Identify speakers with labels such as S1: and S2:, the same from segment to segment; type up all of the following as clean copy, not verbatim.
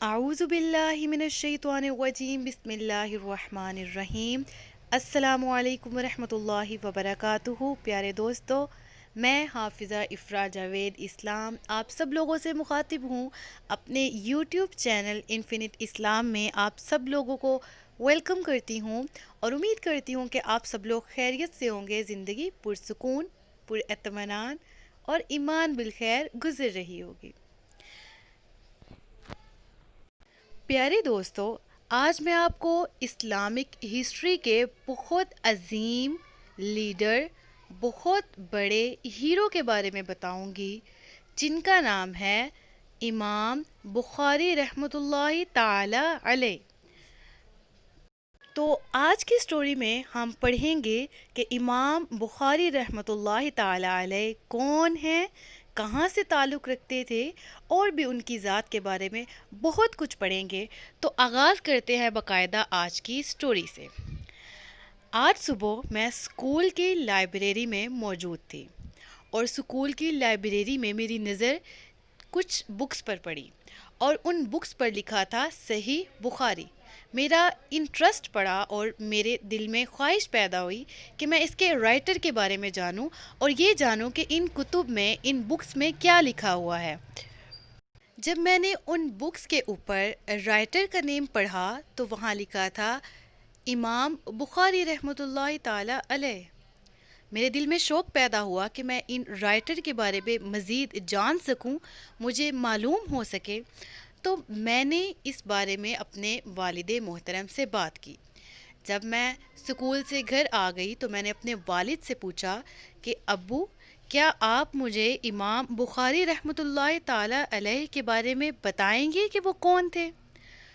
S1: اعوذ باللہ من الشیطان الرجیم بسم اللہ الرحمن الرحیم۔ السلام علیکم ورحمۃ اللہ وبرکاتہ۔ پیارے دوستو، میں حافظہ افرا جاوید اسلام آپ سب لوگوں سے مخاطب ہوں اپنے یوٹیوب چینل انفینٹ اسلام میں۔ آپ سب لوگوں کو ویلکم کرتی ہوں اور امید کرتی ہوں کہ آپ سب لوگ خیریت سے ہوں گے، زندگی پرسکون، پر اطمینان اور ایمان بالخیر گزر رہی ہوگی۔ پیارے دوستو، آج میں آپ کو اسلامک ہسٹری کے بہت عظیم لیڈر، بہت بڑے ہیرو کے بارے میں بتاؤں گی، جن کا نام ہے امام بخاری رحمۃ اللہ تعالی علیہ۔ تو آج کی سٹوری میں ہم پڑھیں گے کہ امام بخاری رحمۃ اللہ تعالی علیہ کون ہیں، کہاں سے تعلق رکھتے تھے، اور بھی ان کی ذات کے بارے میں بہت کچھ پڑھیں گے۔ تو آغاز کرتے ہیں باقاعدہ آج کی سٹوری سے۔ آج صبح میں اسکول کی لائبریری میں موجود تھی اور اسکول کی لائبریری میں میری نظر کچھ بکس پر پڑی اور ان بکس پر لکھا تھا صحیح بخاری۔ میرا انٹرسٹ پڑا اور میرے دل میں خواہش پیدا ہوئی کہ میں اس کے رائٹر کے بارے میں جانوں اور یہ جانوں کہ ان کتب میں، ان بکس میں کیا لکھا ہوا ہے۔ جب میں نے ان بکس کے اوپر رائٹر کا نیم پڑھا تو وہاں لکھا تھا امام بخاری رحمۃ اللہ تعالی علیہ۔ میرے دل میں شوق پیدا ہوا کہ میں ان رائٹر کے بارے میں مزید جان سکوں، مجھے معلوم ہو سکے۔ تو میں نے اس بارے میں اپنے والد محترم سے بات کی۔ جب میں اسکول سے گھر آ گئی تو میں نے اپنے والد سے پوچھا کہ ابو، کیا آپ مجھے امام بخاری رحمۃ اللہ تعالی علیہ کے بارے میں بتائیں گے کہ وہ کون تھے؟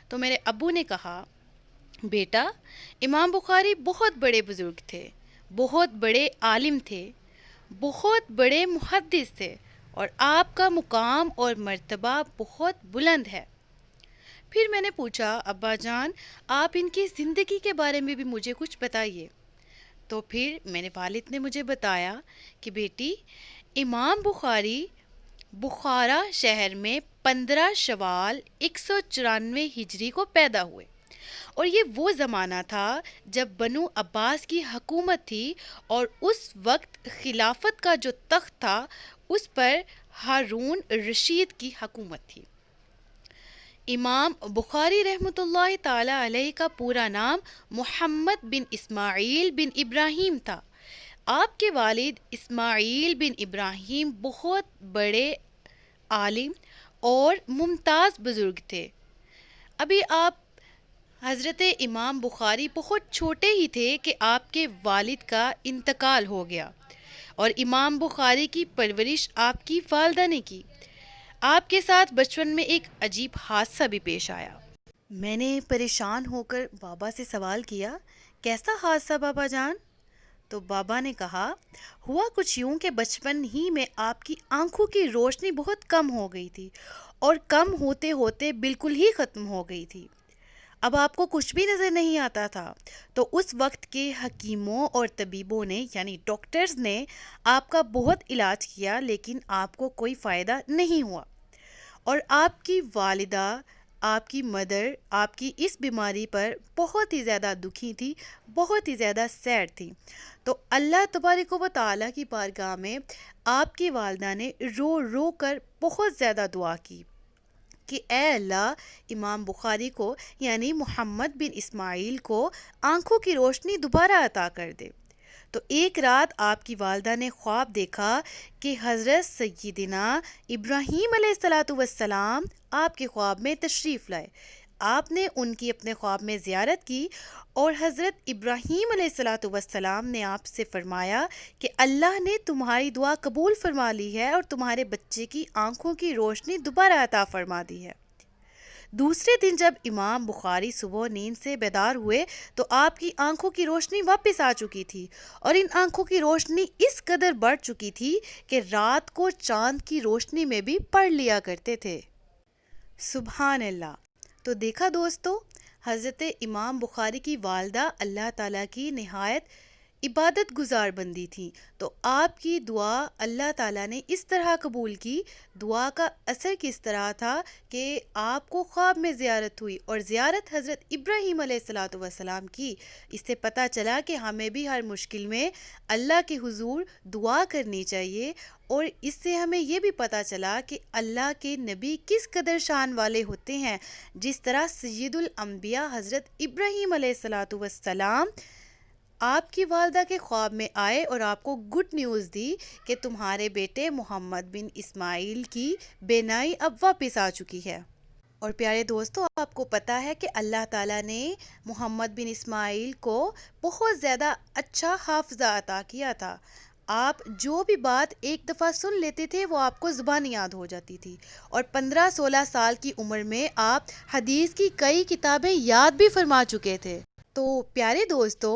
S1: تو میرے ابو نے کہا، بیٹا، امام بخاری بہت بڑے بزرگ تھے، بہت بڑے عالم تھے، بہت بڑے محدث تھے، اور آپ کا مقام اور مرتبہ بہت بلند ہے۔ پھر میں نے پوچھا، ابا جان، آپ ان کی زندگی کے بارے میں بھی مجھے کچھ بتائیے۔ تو پھر میرے والد نے مجھے بتایا کہ بیٹی، امام بخاری بخارا شہر میں 15 شوال 194 ہجری کو پیدا ہوئے، اور یہ وہ زمانہ تھا جب بنو عباس کی حکومت تھی اور اس وقت خلافت کا جو تخت تھا اس پر ہارون رشید کی حکومت تھی۔ امام بخاری رحمۃ اللہ تعالی علیہ کا پورا نام محمد بن اسماعیل بن ابراہیم تھا۔ آپ کے والد اسماعیل بن ابراہیم بہت بڑے عالم اور ممتاز بزرگ تھے۔ ابھی آپ حضرت امام بخاری بہت چھوٹے ہی تھے کہ آپ کے والد کا انتقال ہو گیا، اور امام بخاری کی پرورش آپ کی والدہ نے کی۔ آپ کے ساتھ بچپن میں ایک عجیب حادثہ بھی پیش آیا۔ میں نے پریشان ہو کر بابا سے سوال کیا، کیسا حادثہ بابا جان؟ تو بابا نے کہا، ہوا کچھ یوں کہ بچپن ہی میں آپ کی آنکھوں کی روشنی بہت کم ہو گئی تھی، اور کم ہوتے ہوتے بالکل ہی ختم ہو گئی تھی۔ اب آپ کو کچھ بھی نظر نہیں آتا تھا۔ تو اس وقت کے حکیموں اور طبیبوں نے، یعنی ڈاکٹرز نے آپ کا بہت علاج کیا، لیکن آپ کو کوئی فائدہ نہیں ہوا، اور آپ کی والدہ، آپ کی مدر، آپ کی اس بیماری پر بہت ہی زیادہ دکھی تھی، بہت ہی زیادہ سیڈ تھی۔ تو اللہ تبارک و تعالیٰ کی بارگاہ میں آپ کی والدہ نے رو رو کر بہت زیادہ دعا کی کہ اے اللہ، امام بخاری کو، یعنی محمد بن اسماعیل کو آنکھوں کی روشنی دوبارہ عطا کر دے۔ تو ایک رات آپ کی والدہ نے خواب دیکھا کہ حضرت سیدنا ابراہیم علیہ الصلاۃ والسلام آپ کے خواب میں تشریف لائے۔ آپ نے ان کی اپنے خواب میں زیارت کی، اور حضرت ابراہیم علیہ الصلاۃ والسلام نے آپ سے فرمایا کہ اللہ نے تمہاری دعا قبول فرما لی ہے اور تمہارے بچے کی آنکھوں کی روشنی دوبارہ عطا فرما دی ہے۔ دوسرے دن جب امام بخاری صبح نیند سے بیدار ہوئے تو آپ کی آنکھوں کی روشنی واپس آ چکی تھی، اور ان آنکھوں کی روشنی اس قدر بڑھ چکی تھی کہ رات کو چاند کی روشنی میں بھی پڑھ لیا کرتے تھے۔ سبحان اللہ! تو دیکھا دوستو، حضرت امام بخاری کی والدہ اللہ تعالیٰ کی نہایت عبادت گزار بندی تھیں، تو آپ کی دعا اللہ تعالیٰ نے اس طرح قبول کی۔ دعا کا اثر کس طرح تھا کہ آپ کو خواب میں زیارت ہوئی اور زیارت حضرت ابراہیم علیہ الصلاۃ والسلام کی۔ اس سے پتہ چلا کہ ہمیں بھی ہر مشکل میں اللہ کے حضور دعا کرنی چاہیے، اور اس سے ہمیں یہ بھی پتہ چلا کہ اللہ کے نبی کس قدر شان والے ہوتے ہیں، جس طرح سید الانبیاء حضرت ابراہیم علیہ الصلاۃ والسلام آپ کی والدہ کے خواب میں آئے اور آپ کو گڈ نیوز دی کہ تمہارے بیٹے محمد بن اسماعیل کی بینائی اب واپس آ چکی ہے۔ اور پیارے دوستو، آپ کو پتہ ہے کہ اللہ تعالیٰ نے محمد بن اسماعیل کو بہت زیادہ اچھا حافظہ عطا کیا تھا۔ آپ جو بھی بات ایک دفعہ سن لیتے تھے وہ آپ کو زبان یاد ہو جاتی تھی، اور 15-16 سال کی عمر میں آپ حدیث کی کئی کتابیں یاد بھی فرما چکے تھے۔ تو پیارے دوستو،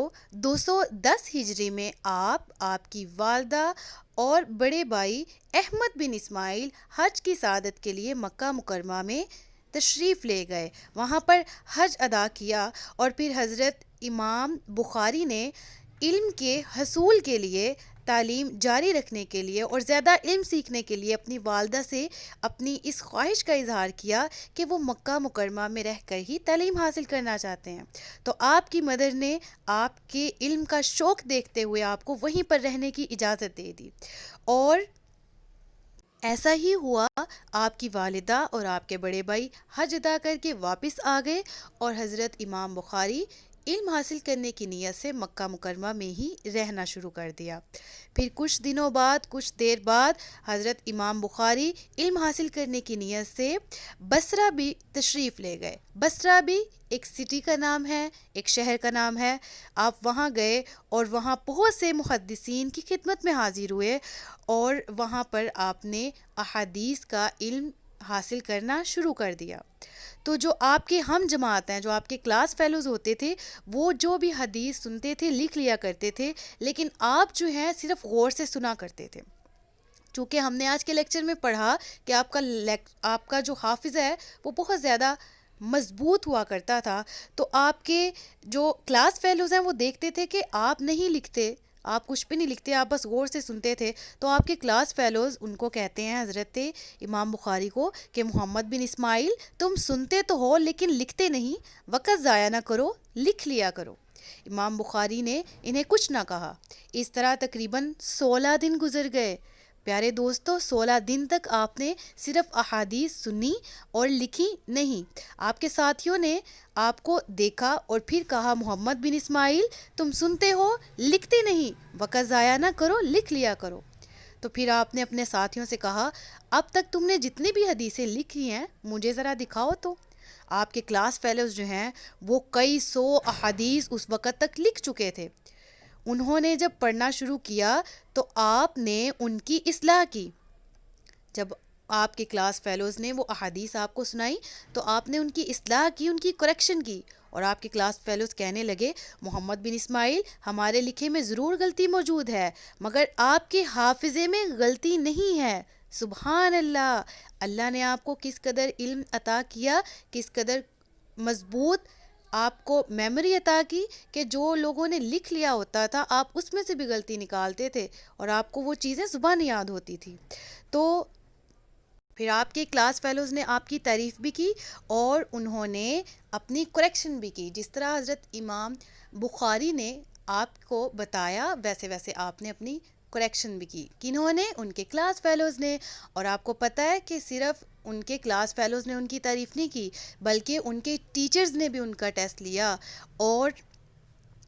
S1: 210 ہجری میں آپ کی والدہ اور بڑے بھائی احمد بن اسماعیل حج کی سعادت کے لیے مکہ مکرمہ میں تشریف لے گئے، وہاں پر حج ادا کیا، اور پھر حضرت امام بخاری نے علم کے حصول کے لیے، تعلیم جاری رکھنے کے لیے اور زیادہ علم سیکھنے کے لیے اپنی والدہ سے اپنی اس خواہش کا اظہار کیا کہ وہ مکہ مکرمہ میں رہ کر ہی تعلیم حاصل کرنا چاہتے ہیں۔ تو آپ کی مدر نے آپ کے علم کا شوق دیکھتے ہوئے آپ کو وہیں پر رہنے کی اجازت دے دی، اور ایسا ہی ہوا۔ آپ کی والدہ اور آپ کے بڑے بھائی حج ادا کر کے واپس آ گئے، اور حضرت امام بخاری علم حاصل کرنے کی نیت سے مکہ مکرمہ میں ہی رہنا شروع کر دیا۔ پھر کچھ دنوں بعد، کچھ دیر بعد، حضرت امام بخاری علم حاصل کرنے کی نیت سے بصرہ بھی تشریف لے گئے۔ بصرہ بھی ایک سٹی کا نام ہے، ایک شہر کا نام ہے۔ آپ وہاں گئے اور وہاں بہت سے محدثین کی خدمت میں حاضر ہوئے، اور وہاں پر آپ نے احادیث کا علم حاصل کرنا شروع کر دیا۔ تو جو آپ کے ہم جماعت ہیں، جو آپ کے کلاس فیلوز ہوتے تھے، وہ جو بھی حدیث سنتے تھے لکھ لیا کرتے تھے، لیکن آپ جو ہیں صرف غور سے سنا کرتے تھے۔ چونکہ ہم نے آج کے لیکچر میں پڑھا کہ آپ کا جو حافظہ ہے وہ بہت زیادہ مضبوط ہوا کرتا تھا، تو آپ کے جو کلاس فیلوز ہیں وہ دیکھتے تھے کہ آپ نہیں لکھتے، آپ کچھ بھی نہیں لکھتے، آپ بس غور سے سنتے تھے، تو آپ کے کلاس فیلوز ان کو کہتے ہیں، حضرت امام بخاری کو، کہ محمد بن اسماعیل تم سنتے تو ہو لیکن لکھتے نہیں، وقت ضائع نہ کرو، لکھ لیا کرو۔ امام بخاری نے انہیں کچھ نہ کہا۔ اس طرح تقریباً 16 دن گزر گئے۔ پیارے دوستو، 16 دن تک آپ نے صرف احادیث سنی اور لکھی نہیں۔ آپ کے ساتھیوں نے آپ کو دیکھا اور پھر کہا، محمد بن اسماعیل تم سنتے ہو لکھتے نہیں، وقت ضائع نہ کرو، لکھ لیا کرو۔ تو پھر آپ نے اپنے ساتھیوں سے کہا، اب تک تم نے جتنی بھی حدیثیں لکھی ہیں مجھے ذرا دکھاؤ تو۔ آپ کے کلاس فیلوز جو ہیں وہ کئی 100 احادیث اس وقت تک لکھ چکے تھے۔ انہوں نے جب پڑھنا شروع کیا تو آپ نے ان کی اصلاح کی۔ جب آپ کے کلاس فیلوز نے وہ احادیث آپ کو سنائی تو آپ نے ان کی اصلاح کی، ان کی کریکشن کی، اور آپ کے کلاس فیلوز کہنے لگے، محمد بن اسماعیل ہمارے لکھے میں ضرور غلطی موجود ہے، مگر آپ کے حافظے میں غلطی نہیں ہے۔ سبحان اللہ! اللہ نے آپ کو کس قدر علم عطا کیا، کس قدر مضبوط آپ کو میموری عطا کی، کہ جو لوگوں نے لکھ لیا ہوتا تھا آپ اس میں سے بھی غلطی نکالتے تھے اور آپ کو وہ چیزیں زبان یاد ہوتی تھی۔ تو پھر آپ کے کلاس فیلوز نے آپ کی تعریف بھی کی اور انہوں نے اپنی کریکشن بھی کی۔ جس طرح حضرت امام بخاری نے آپ کو بتایا ویسے ویسے آپ نے اپنی کریکشن بھی کی۔ کنہوں نے؟ ان کے کلاس فیلوز نے۔ اور آپ کو پتہ ہے کہ صرف ان کے کلاس فیلوز نے ان کی تعریف نہیں کی، بلکہ ان کے ٹیچرز نے بھی ان کا ٹیسٹ لیا، اور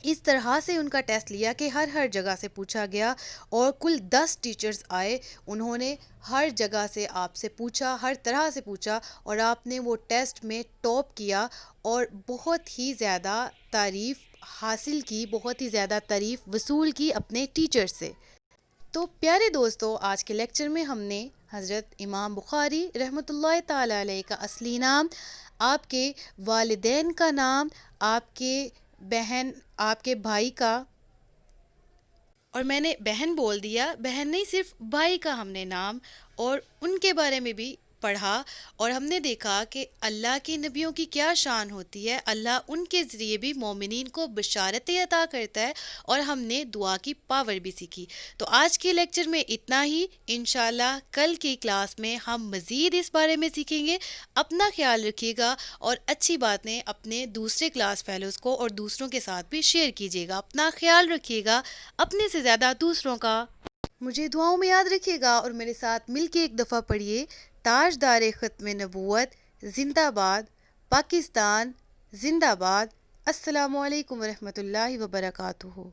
S1: اس طرح سے ان کا ٹیسٹ لیا کہ ہر جگہ سے پوچھا گیا، اور کل 10 ٹیچرز آئے، انہوں نے ہر جگہ سے آپ سے پوچھا، ہر طرح سے پوچھا، اور آپ نے وہ ٹیسٹ میں ٹاپ کیا اور بہت ہی زیادہ تعریف حاصل کی، بہت ہی زیادہ تعریف وصول کی اپنے ٹیچر سے۔ تو پیارے دوستو، آج کے لیکچر میں ہم نے حضرت امام بخاری رحمۃ اللہ تعالی علیہ کا اصلی نام، آپ کے والدین کا نام، آپ کے بھائی کا، اور میں نے بہن بول دیا، بہن نہیں صرف بھائی کا ہم نے نام، اور ان کے بارے میں بھی پڑھا اور ہم نے دیکھا کہ اللہ کے نبیوں کی کیا شان ہوتی ہے، اللہ ان کے ذریعے بھی مومنین کو بشارتیں عطا کرتا ہے، اور ہم نے دعا کی پاور بھی سیکھی۔ تو آج کے لیکچر میں اتنا ہی، انشاءاللہ کل کی کلاس میں ہم مزید اس بارے میں سیکھیں گے۔ اپنا خیال رکھیے گا اور اچھی باتیں اپنے دوسرے کلاس فیلوز کو اور دوسروں کے ساتھ بھی شیئر کیجیے گا۔ اپنا خیال رکھیے گا، اپنے سے زیادہ دوسروں کا۔ مجھے دعاؤں میں یاد رکھیے گا اور میرے ساتھ مل کے ایک دفعہ پڑھیے: تاجدار ختم نبوت زندہ باد، پاکستان زندہ باد۔ السلام علیکم ورحمۃ اللہ وبرکاتہ۔